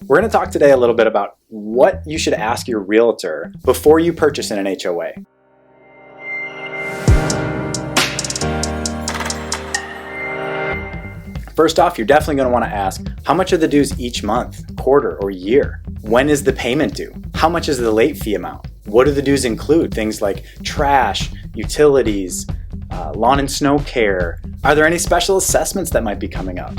We're going to talk today a little bit about what you should ask your realtor before you purchase in an HOA. First off, you're definitely going to want to ask, how much are the dues each month, quarter, or year? When is the payment due? How much is the late fee amount? What do the dues include? Things like trash, utilities, lawn and snow care. Are there any special assessments that might be coming up?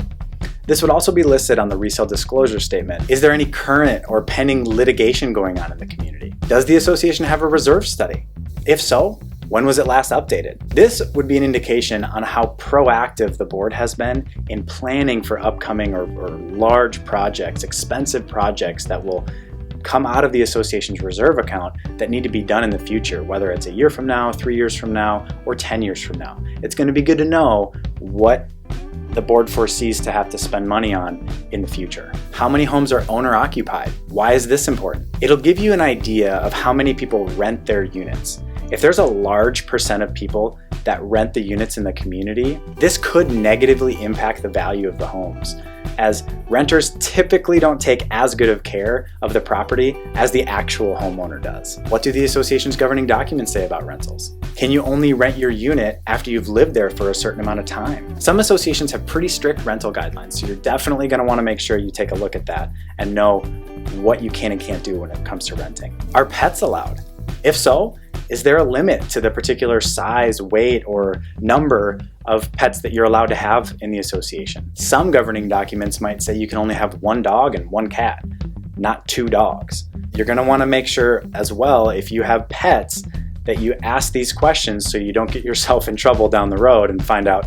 This would also be listed on the resale disclosure statement. Is there any current or pending litigation going on in the community? Does the association have a reserve study? If so, when was it last updated? This would be an indication on how proactive the board has been in planning for upcoming or large projects, expensive projects that will come out of the association's reserve account that need to be done in the future, whether it's a year from now, 3 years from now, or 10 years from now. It's going to be good to know what the board foresees to have to spend money on in the future. How many homes are owner occupied? Why is this important? It'll give you an idea of how many people rent their units. If there's a large percent of people that rent the units in the community, this could negatively impact the value of the homes, as renters typically don't take as good of care of the property as the actual homeowner does. What do the association's governing documents say about rentals? Can you only rent your unit after you've lived there for a certain amount of time? Some associations have pretty strict rental guidelines, so you're definitely going to want to make sure you take a look at that and know what you can and can't do when it comes to renting. Are pets allowed? If so, is there a limit to the particular size, weight, or number of pets that you're allowed to have in the association? Some governing documents might say you can only have 1 dog and 1 cat, not 2 dogs. You're going to want to make sure as well, if you have pets, that you ask these questions so you don't get yourself in trouble down the road and find out,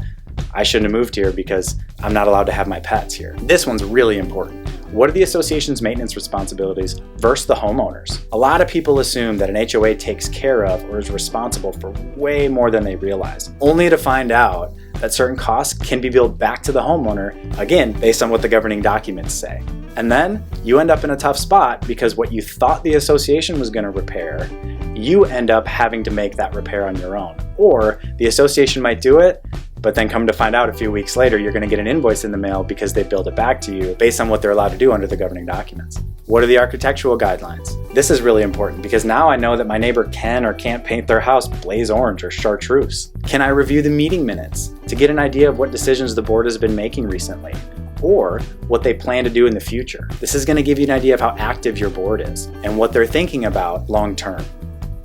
I shouldn't have moved here because I'm not allowed to have my pets here. This one's really important. What are the association's maintenance responsibilities versus the homeowners? A lot of people assume that an HOA takes care of or is responsible for way more than they realize, only to find out that certain costs can be billed back to the homeowner, again, based on what the governing documents say. And then you end up in a tough spot because what you thought the association was going to repair, you end up having to make that repair on your own. Or the association might do it, but then come to find out a few weeks later, you're going to get an invoice in the mail because they billed it back to you based on what they're allowed to do under the governing documents. What are the architectural guidelines? This is really important because now I know that my neighbor can or can't paint their house blaze orange or chartreuse. Can I review the meeting minutes to get an idea of what decisions the board has been making recently, or what they plan to do in the future? This is going to give you an idea of how active your board is and what they're thinking about long term.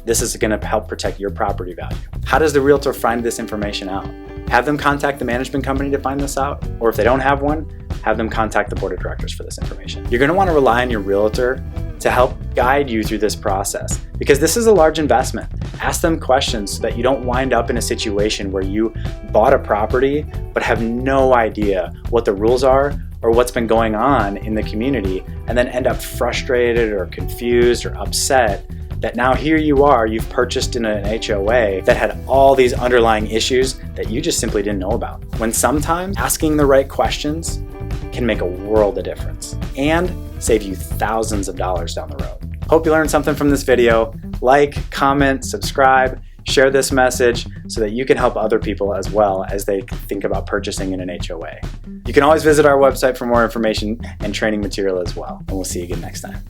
This is going to help protect your property value. How does the realtor find this information out? Have them contact the management company to find this out, or if they don't have one, have them contact the board of directors for this information. You're going to want to rely on your realtor to help guide you through this process because this is a large investment. Ask them questions so that you don't wind up in a situation where you bought a property but have no idea what the rules are or what's been going on in the community, and then end up frustrated or confused or upset that now here you are, you've purchased in an HOA that had all these underlying issues that you just simply didn't know about. When sometimes asking the right questions can make a world of difference and save you thousands of dollars down the road. Hope you learned something from this video. Like, comment, subscribe, share this message so that you can help other people as well as they think about purchasing in an HOA. You can always visit our website for more information and training material as well. And we'll see you again next time.